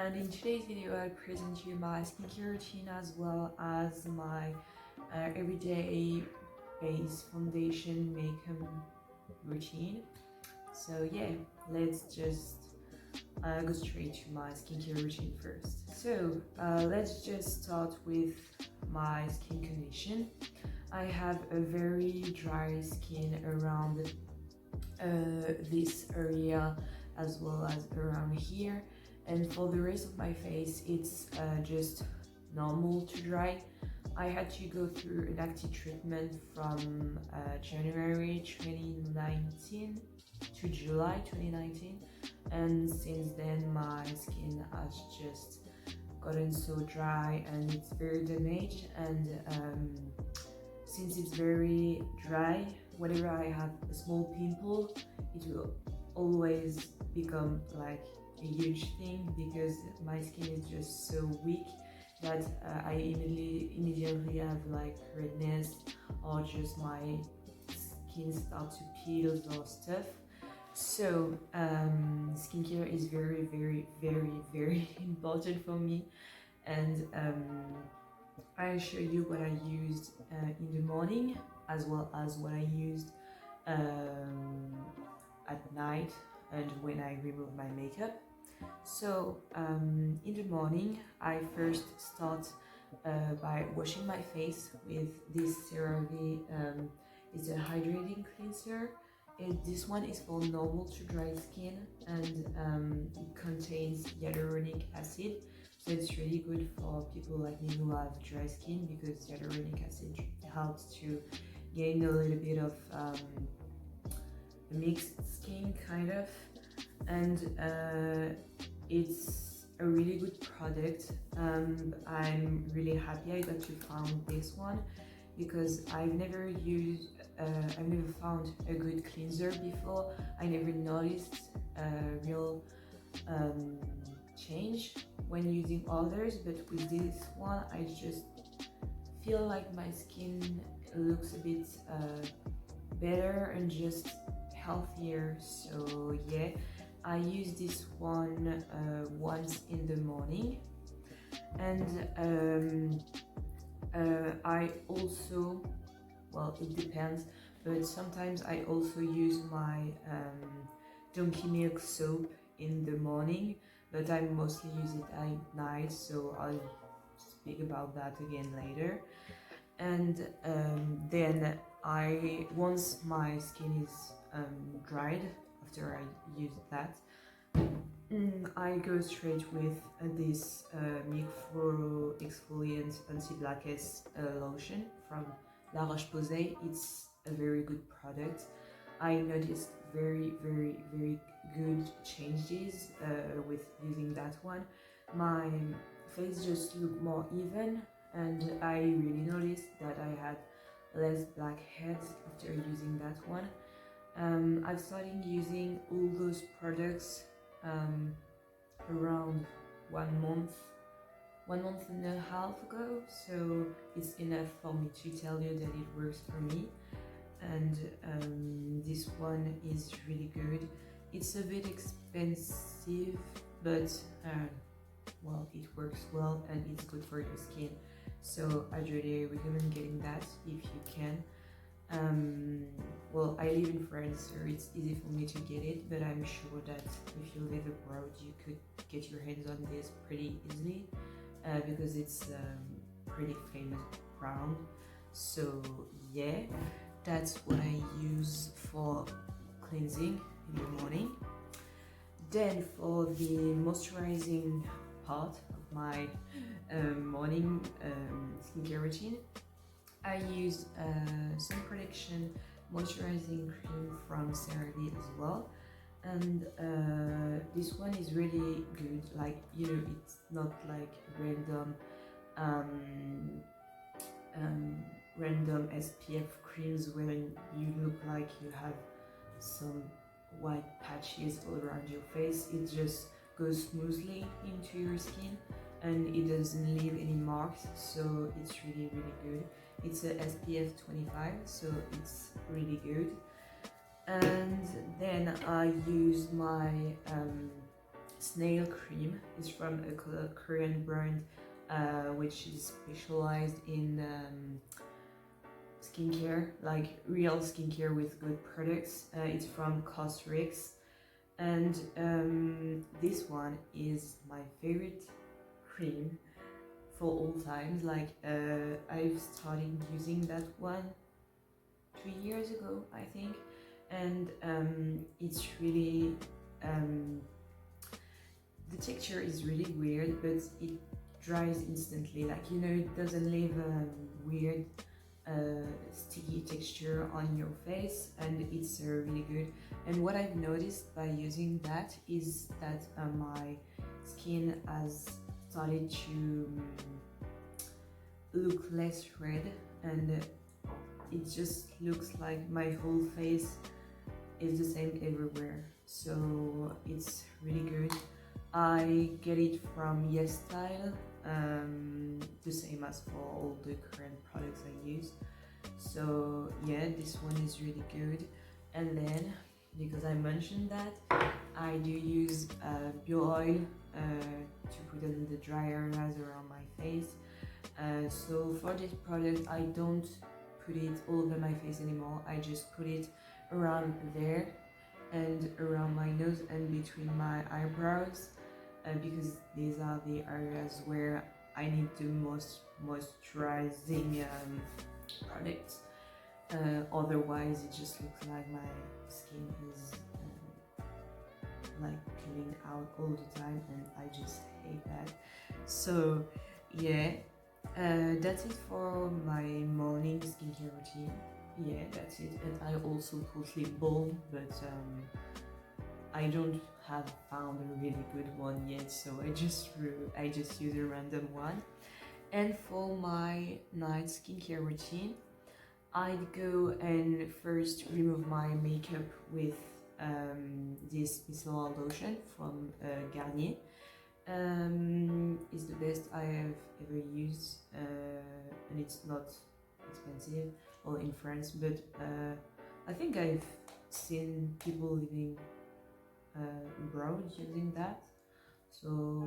and in today's video I present you my skincare routine as well as my everyday base foundation makeup routine. So yeah, let's just go straight to my skincare routine first. So let's just start with my skin condition. I have a very dry skin around this area as well as around here, and for the rest of my face it's just normal to dry. I had to go through an active treatment from January 2019 to July 2019, and since then my skin has just gotten so dry and it's very damaged, and since it's very dry, whenever I have a small pimple it will always become like a huge thing because my skin is just so weak that I immediately have like redness, or just my skin start to peel or stuff. So skincare is very important for me, and I'll show you what I used in the morning as well as what I used at night and when I remove my makeup. So in the morning I first start by washing my face with this CeraVe. It's a hydrating cleanser. This one is for normal to dry skin, and it contains hyaluronic acid, so it's really good for people like me who have dry skin because hyaluronic acid helps to gain a little bit of mixed skin kind of, and it's a really good product. I'm really happy I got to find this one because I've never found a good cleanser before. I never noticed a real change when using others, but with this one I just feel like my skin looks a bit better and just healthier. So yeah, I use this one once in the morning, and I also, well, it depends, but sometimes I also use my Donkey Milk soap in the morning, but I mostly use it at night, so I'll speak about that again later. And then once my skin is dried after I use that, I go straight with this Milk Fluoro Exfoliant Anti-Blackheads lotion from La Roche-Posay. It's a very good product. I noticed very good changes with using that one. My face just looked more even, and I really noticed that I had less blackheads after using that one. I've started using all those products around 1 month and a half ago, so it's enough for me to tell you that it works for me. And this one is really good. It's a bit expensive, but well, it works well and it's good for your skin, so I'd really recommend getting that if you can. Well, I live in France, so it's easy for me to get it, but I'm sure that if you live abroad you could get your hands on this pretty easily because it's pretty famous brand. So yeah, that's what I use for cleansing in the morning. Then for the moisturizing part of my morning skincare routine, I use Sun Protection moisturizing cream from CeraVe as well, and this one is really good. Like, you know, it's not like random SPF creams where you look like you have some white patches all around your face. It just goes smoothly into your skin and it doesn't leave any marks, so it's really good. It's a SPF 25, so it's really good. And then I use my snail cream. It's from a Korean brand which is specialized in skincare, like real skincare with good products. It's from Cosrx, and this one is my favorite cream for all times. Like I've started using that one 2 years ago, I think, and it's really the texture is really weird, but it dries instantly. Like, you know, it doesn't leave a weird sticky texture on your face, and it's really good. And what I've noticed by using that is that my skin has started to look less red, and it just looks like my whole face is the same everywhere. So it's really good. I get it from YesStyle, the same as for all the current products I use. So yeah, this one is really good. And then, because I mentioned that, I do use bio oil to put it in the dry areas around my face. So for this product, I don't put it all over my face anymore. I just put it around there and around my nose and between my eyebrows, because these are the areas where I need the most moisturizing products. Otherwise, it just looks like my skin is like peeling out all the time, and I just hate that. So yeah, that's it for my morning skincare routine. Yeah, that's it. And I also put lip balm, but I don't have found a really good one yet, so I just use a random one. And for my night skincare routine, I'd go and first remove my makeup with this micellar lotion from Garnier. It's the best I have ever used, and it's not expensive, well, in France, but I think I've seen people living abroad using that, so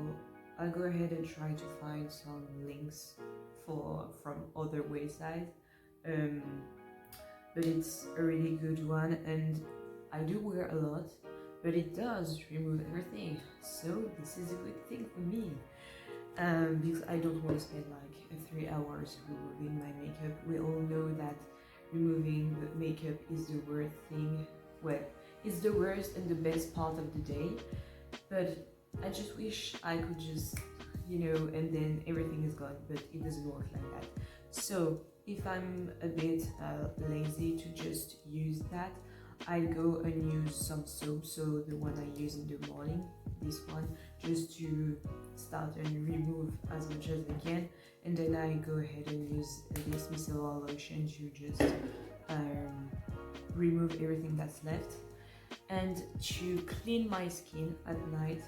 I'll go ahead and try to find some links from other websites, but it's a really good one, and I do wear a lot, but it does remove everything, so this is a good thing for me, because I don't want to spend like 3 hours removing my makeup. We all know that removing the makeup is the worst thing. Well, it's the worst and the best part of the day, but I just wish I could just, you know, and then everything is gone, but it doesn't work like that. So if I'm a bit lazy to just use that, I go and use some soap, so the one I use in the morning, this one, just to start and remove as much as I can, and then I go ahead and use this micellar lotion to just remove everything that's left. And to clean my skin at night,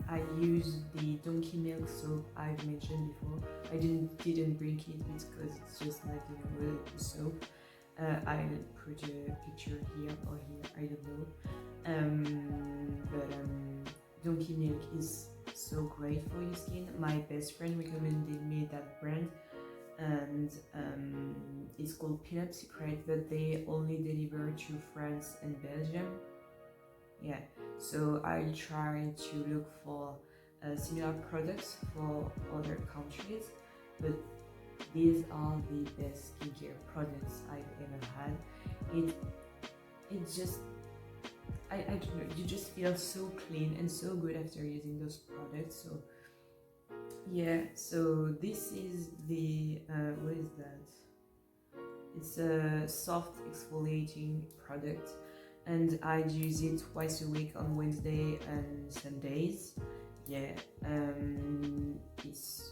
I use the Donkey Milk soap I've mentioned before. I didn't bring it because it's just like, you know, a soap. I'll put a picture here or here, I don't know. But Donkey Milk is so great for your skin. My best friend recommended me that brand, and it's called Peanut Secret, but they only deliver to France and Belgium. Yeah, so I'll try to look for similar products for other countries, but these are the best skincare products I've ever had. It just, I don't know, you just feel so clean and so good after using those products. So yeah, so this is the what is that? It's a soft exfoliating product, and I use it twice a week on Wednesday and Sundays. Yeah, it's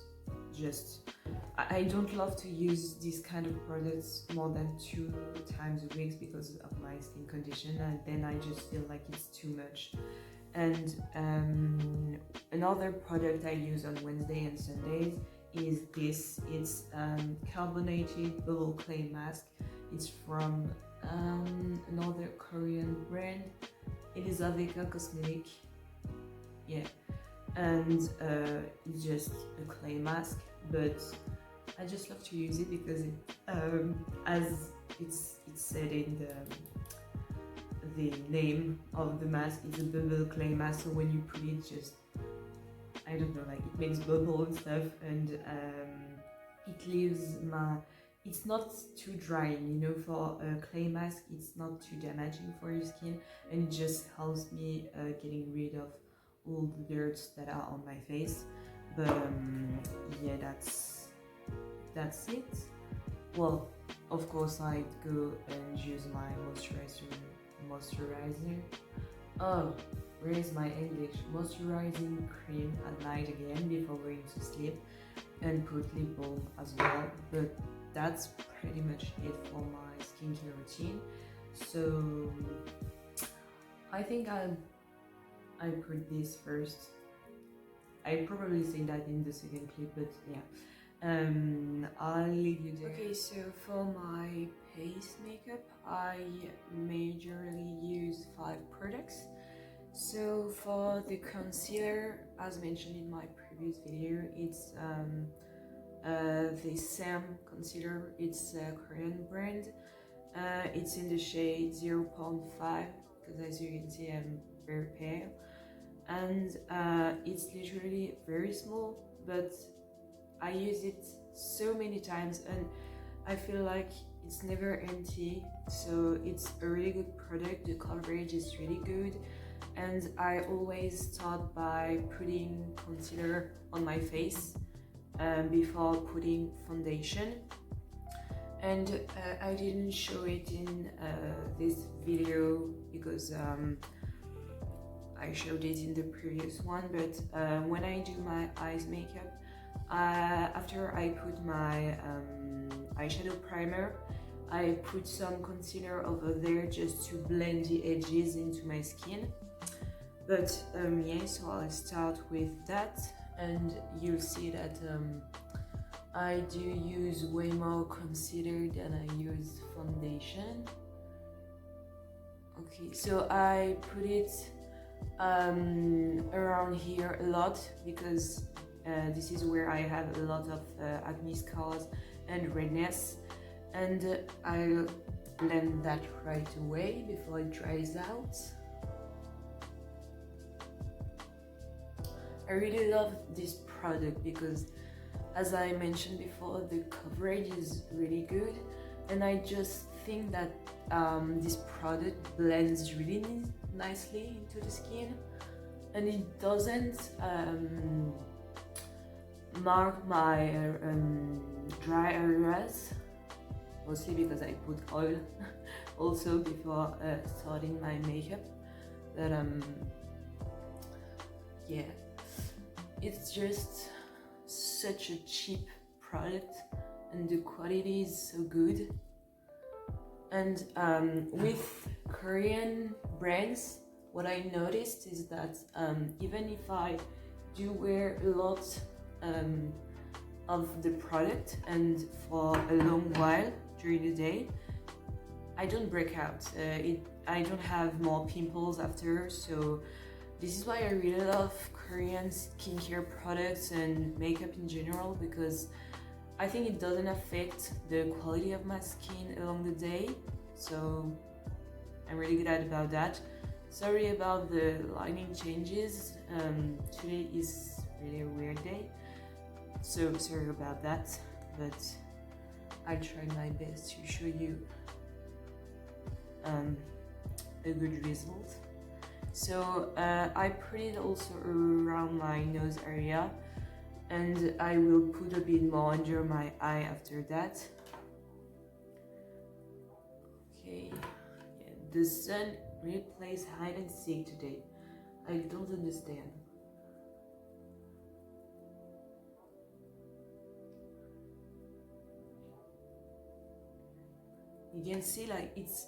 just, I don't love to use this kind of products more than 2 times a week because of my skin condition, and then I just feel like it's too much. And another product I use on Wednesday and Sundays is this. It's carbonated bubble clay mask. It's from another Korean brand. It is Aveka Cosmetic. yeah, and it's just a clay mask, but I just love to use it because as it's said in the name of the mask, it's a bubble clay mask. So when you put it, just I don't know, like it makes bubble and stuff, and it leaves my. It's not too drying, you know. For a clay mask, it's not too damaging for your skin, and it just helps me getting rid of all the dirts that are on my face. But yeah, that's it. Well, of course, I'd go and use my moisturizer. Oh, where is my English? Moisturizing cream at night again before going to sleep, and put lip balm as well. But that's pretty much it for my skincare routine. So I think I put this first. I probably say that in the second clip, but yeah. I'll leave you there. Okay, so for my base makeup, I majorly use 5 products. So for the concealer, as mentioned in my previous video, it's the Sam concealer. It's a Korean brand. It's in the shade 0.5 because as you can see I'm very pale, and it's literally very small, but I use it so many times and I feel like it's never empty. So it's a really good product. The coverage is really good, and I always start by putting concealer on my face before putting foundation. And I didn't show it in this video because I showed it in the previous one, but when I do my eyes makeup, after I put my eyeshadow primer, I put some concealer over there just to blend the edges into my skin. But yeah, so I'll start with that, and you'll see that I do use way more concealer than I use foundation. Okay, so I put it around here a lot because this is where I have a lot of acne scars and redness, and I'll blend that right away before it dries out. I really love this product because, as I mentioned before, the coverage is really good, and I just think that this product blends really nicely into the skin, and it doesn't mark my dry areas, mostly because I put oil also before starting my makeup. But yeah, it's just such a cheap product and the quality is so good. And with Korean brands, what I noticed is that even if I do wear a lot of the product and for a long while during the day, I don't break out. I don't have more pimples after, so this is why I really love Korean skincare products and makeup in general, because I think it doesn't affect the quality of my skin along the day, so I'm really glad about that. Sorry about the lighting changes, today is really a weird day, so sorry about that, but I'll try my best to show you a good result. So I put it also around my nose area, and I will put a bit more under my eye after that. Okay, yeah, the sun really plays hide and seek today. I don't understand. You can see like it's,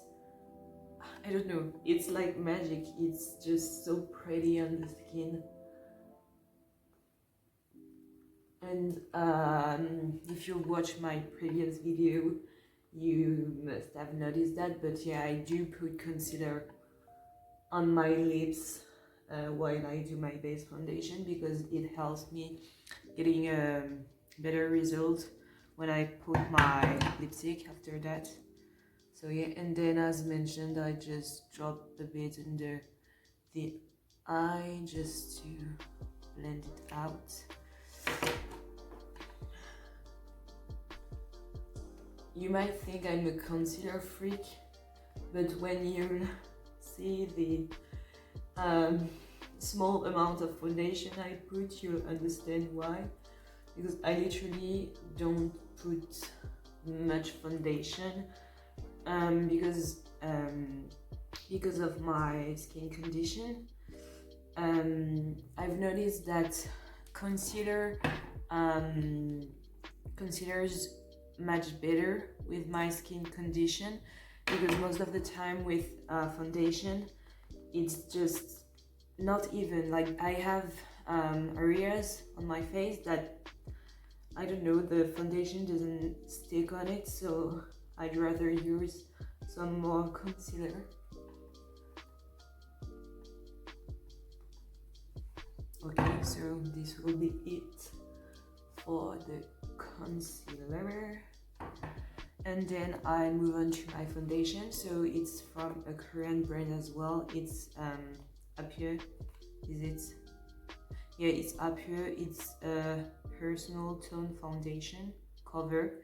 I don't know, it's like magic. It's just so pretty on the skin. And if you watch my previous video, you must have noticed that, but yeah, I do put concealer on my lips while I do my base foundation, because it helps me getting a better result when I put my lipstick after that. So yeah, and then as mentioned, I just drop a bit under the eye just to blend it out. You might think I'm a concealer freak, but when you see the small amount of foundation I put, you'll understand why. Because I literally don't put much foundation because of my skin condition. I've noticed that concealers match better with my skin condition, because most of the time with foundation, it's just not even, like, I have areas on my face that, I don't know, the foundation doesn't stick on it, so I'd rather use some more concealer. Okay, so this will be it for the concealer. And then I move on to my foundation. So it's from a Korean brand as well. It's Apure. Is it? Yeah, it's Apure. It's a personal tone foundation cover.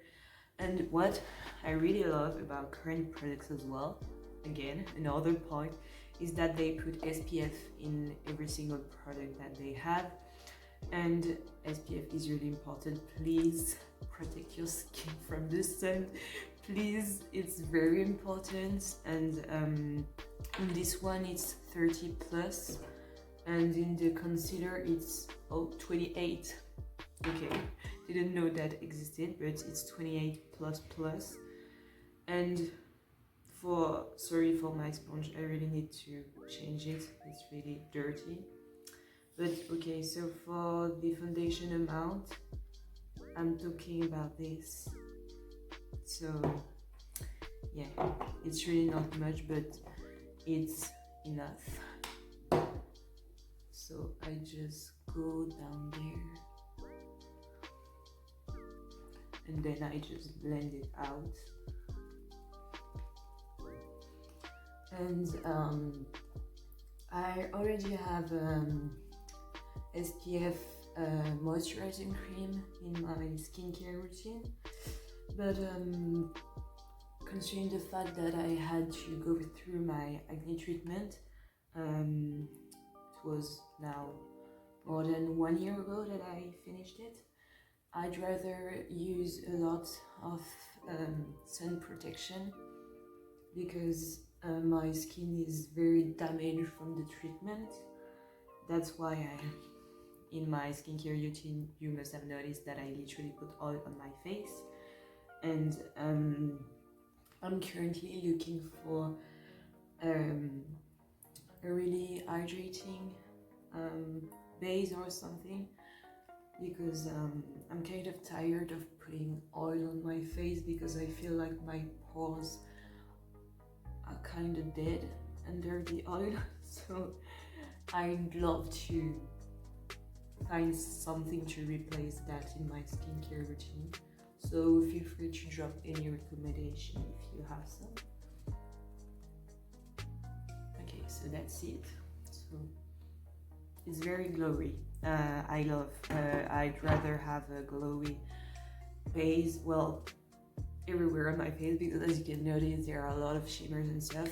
And what I really love about Korean products as well, again, another point, is that they put SPF in every single product that they have. And SPF is really important. Please protect your skin from the sun, please, it's very important. And in this one it's 30 plus, and in the concealer it's 28. Okay, didn't know that existed, but it's 28 plus. And sorry for my sponge, I really need to change it, it's really dirty. But okay, so for the foundation amount, I'm talking about this. So yeah, it's really not much, but it's enough. So I just go down there and then I just blend it out. And I already have SPF moisturizing cream in my skincare routine, but considering the fact that I had to go through my acne treatment, it was now more than 1 year ago that I finished it, I'd rather use a lot of sun protection, because my skin is very damaged from the treatment. That's why in my skincare routine, you must have noticed that I literally put oil on my face. And I'm currently looking for a really hydrating base or something, because I'm kind of tired of putting oil on my face, because I feel like my pores are kind of dead under the oil. So I'd love to find something to replace that in my skincare routine. So feel free to drop any recommendation if you have some. Okay, so that's it. So it's very glowy. I'd rather have a glowy base, well, everywhere on my face, because as you can notice, there are a lot of shimmers and stuff.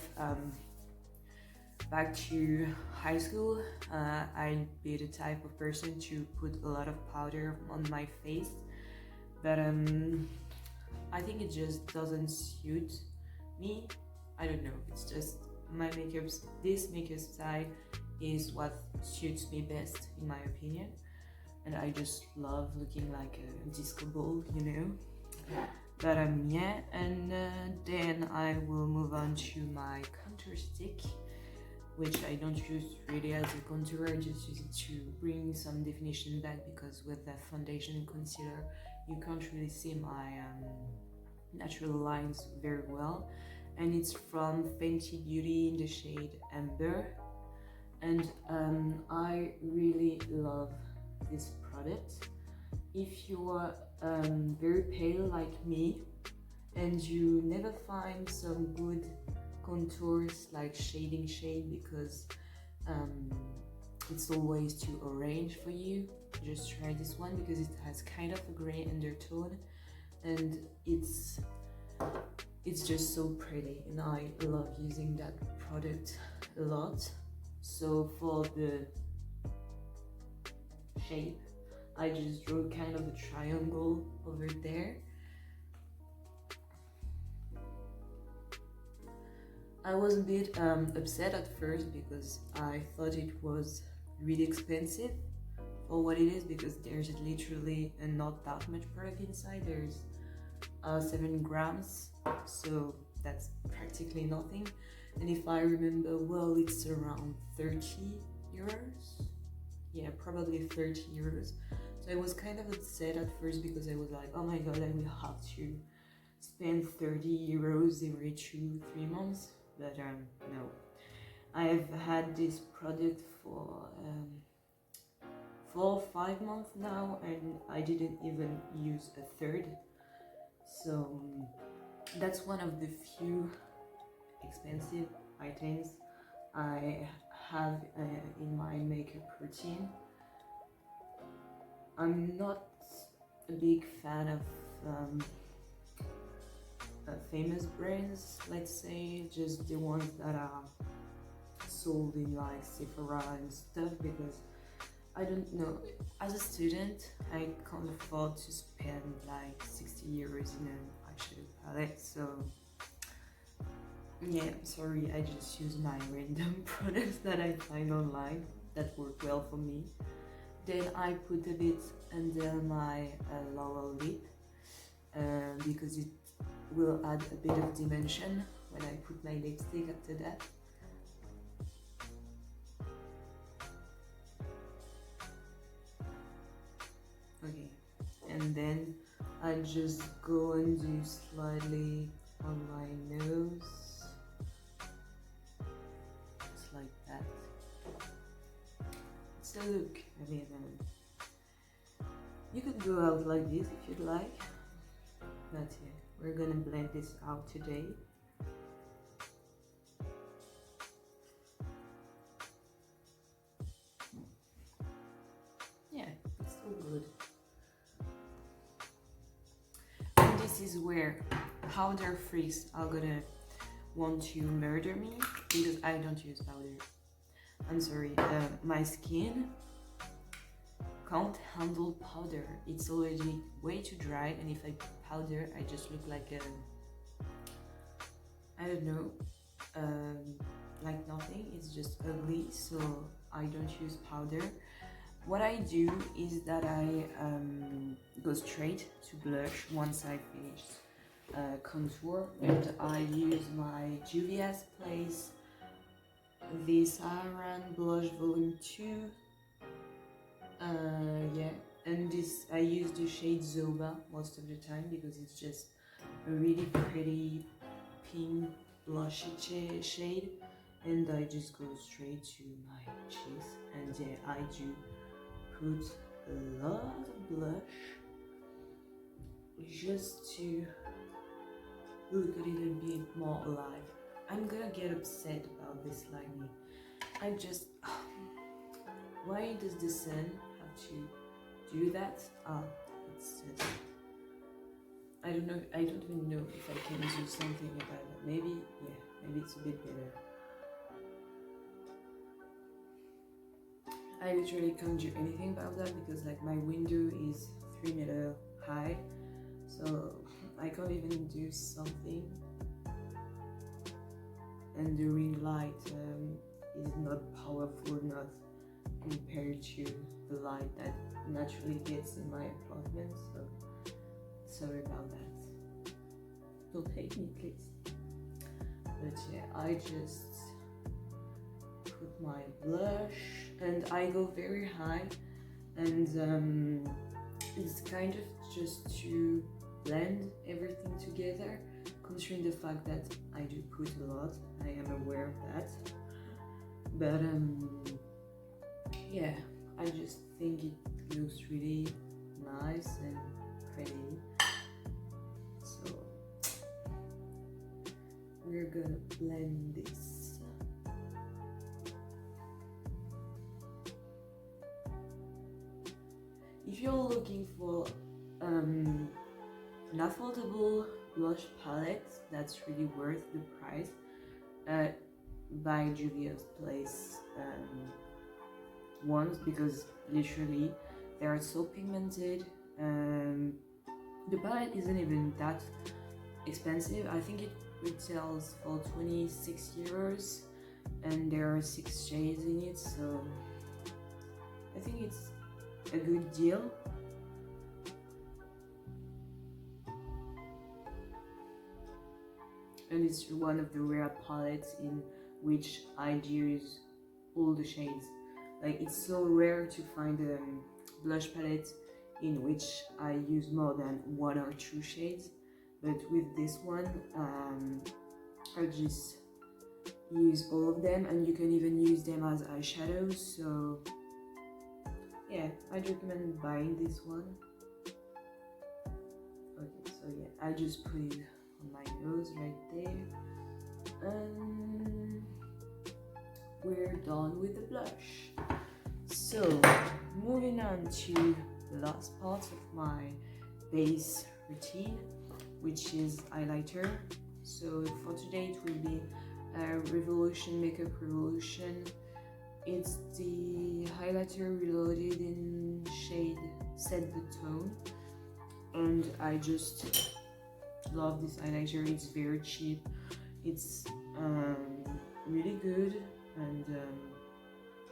Back to high school, I'd be the type of person to put a lot of powder on my face, but I think it just doesn't suit me. I don't know, it's just my makeup. This makeup style is what suits me best, in my opinion, and I just love looking like a disco ball, you know. But yeah, and then I will move on to my contour stick, which I don't use really as a contour. I just use it to bring some definition back, because with the foundation and concealer you can't really see my natural lines very well. And it's from Fenty Beauty in the shade Amber, and I really love this product. If you are very pale like me and you never find some good contours like shading shade because it's always too orange for you, just try this one because it has kind of a gray undertone and it's just so pretty, and I love using that product a lot. So for the shape, I just drew kind of a triangle over there. I was a bit upset at first because I thought it was really expensive for what it is, because there's literally not that much product inside. There's 7 grams, so that's practically nothing. And if I remember well, it's around 30 euros. Yeah, probably 30 euros. So I was kind of upset at first because I was like, oh my god, I will have to spend 30 euros every 2-3 months. But no, I've had this product for 4 or 5 months now, and I didn't even use a third. So that's one of the few expensive items I have in my makeup routine. I'm not a big fan of famous brands, let's say, just the ones that are sold in like Sephora and stuff, because I don't know, as a student I can't afford to spend like 60 euros in an eyeshadow palette. So yeah, sorry, I just use my random products that I find online that work well for me. Then I put a bit under my lower lip because it will add a bit of dimension when I put my lipstick after that. Okay, and then I just go and do slightly on my nose, just like that. So look, I mean, you could go out like this if you'd like, but yeah, we're gonna blend this out today. Yeah, it's so good. And this is where powder freaks are gonna want to murder me because I don't use powder. I'm sorry, my skin can't handle powder. It's already way too dry, and if I put powder, I just look like I don't know, like nothing. It's just ugly, so I don't use powder. What I do is that I go straight to blush once I finish contour, and I use my Juvia's Place this Saharan Blush Volume 2. Yeah, and this I use the shade Zoba most of the time because it's just a really pretty pink blushy shade, and I just go straight to my cheeks, and yeah, I do put a lot of blush just to look a little bit more alive. I'm gonna get upset about this lightning. I just why does the sun have to do that? It's just, I don't know. I don't even know if I can do something about it. Maybe, yeah, maybe it's a bit better. I literally can't do anything about that because like my window is 3 meters high, so I can't even do something. And the ring light is not powerful enough compared to the light that naturally gets in my apartment, so sorry about that. Don't hate me, please. But yeah, I just put my blush and I go very high, and it's kind of just to blend everything together, considering the fact that I do put a lot. I am aware of that. But yeah, I just think it looks really nice and pretty. So we're gonna blend this. If you're looking for an affordable blush palette that's really worth the price, buy Juvia's Place ones, because literally they are so pigmented. The palette isn't even that expensive. I think it retails for 26 euros and there are 6 shades in it, so I think it's a good deal. And it's one of the rare palettes in which I use all the shades. Like, it's so rare to find a blush palette in which I use more than 1 or 2 shades, but with this one I just use all of them, and you can even use them as eyeshadows. So yeah, I'd recommend buying this one. Okay, so yeah, I just put it on my nose right there, and we're done with the blush. So moving on to the last part of my base routine, which is highlighter. So for today it will be Revolution Makeup Revolution. It's the highlighter reloaded in shade Set the Tone, and I just love this highlighter. It's very cheap, it's really good, and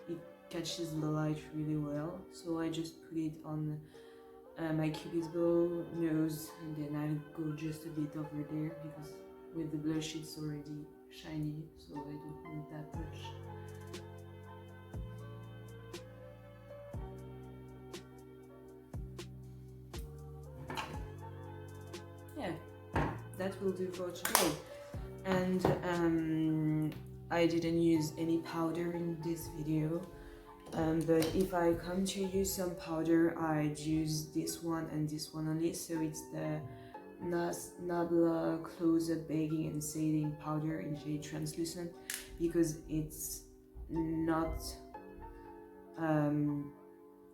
it catches the light really well. So I just put it on my Cupid's bow, nose, and then I go just a bit over there, because with the blush it's already shiny, so I don't need that much. Yeah, that will do for today. And I didn't use any powder in this video, but if I come to use some powder, I'd use this one and this one only. So it's the Nabla Close-Up Baking and Setting Powder in shade Translucent, because it's not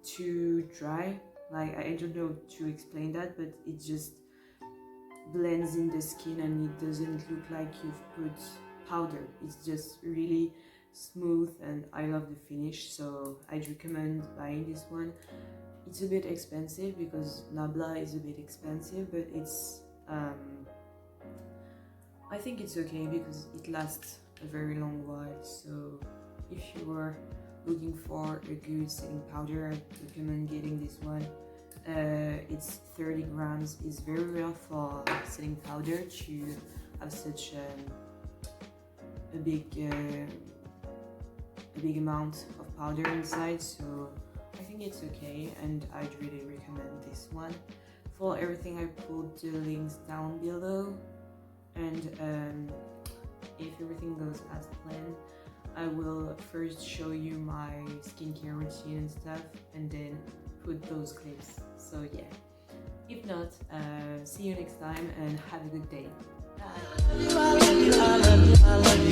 too dry. Like, I don't know to explain that, but it just blends in the skin and it doesn't look like you've put powder. It's just really smooth, and I love the finish, so I'd recommend buying this one. It's a bit expensive because Nabla is a bit expensive, but it's I think it's okay because it lasts a very long while. So if you are looking for a good setting powder, I recommend getting this one. It's 30 grams. It's very rare for setting powder to have such a big amount of powder inside, so I think it's okay, and I'd really recommend this one. For everything, I put the links down below, and if everything goes as planned, I will first show you my skincare routine and stuff, and then put those clips. So yeah, if not, see you next time and have a good day. Bye.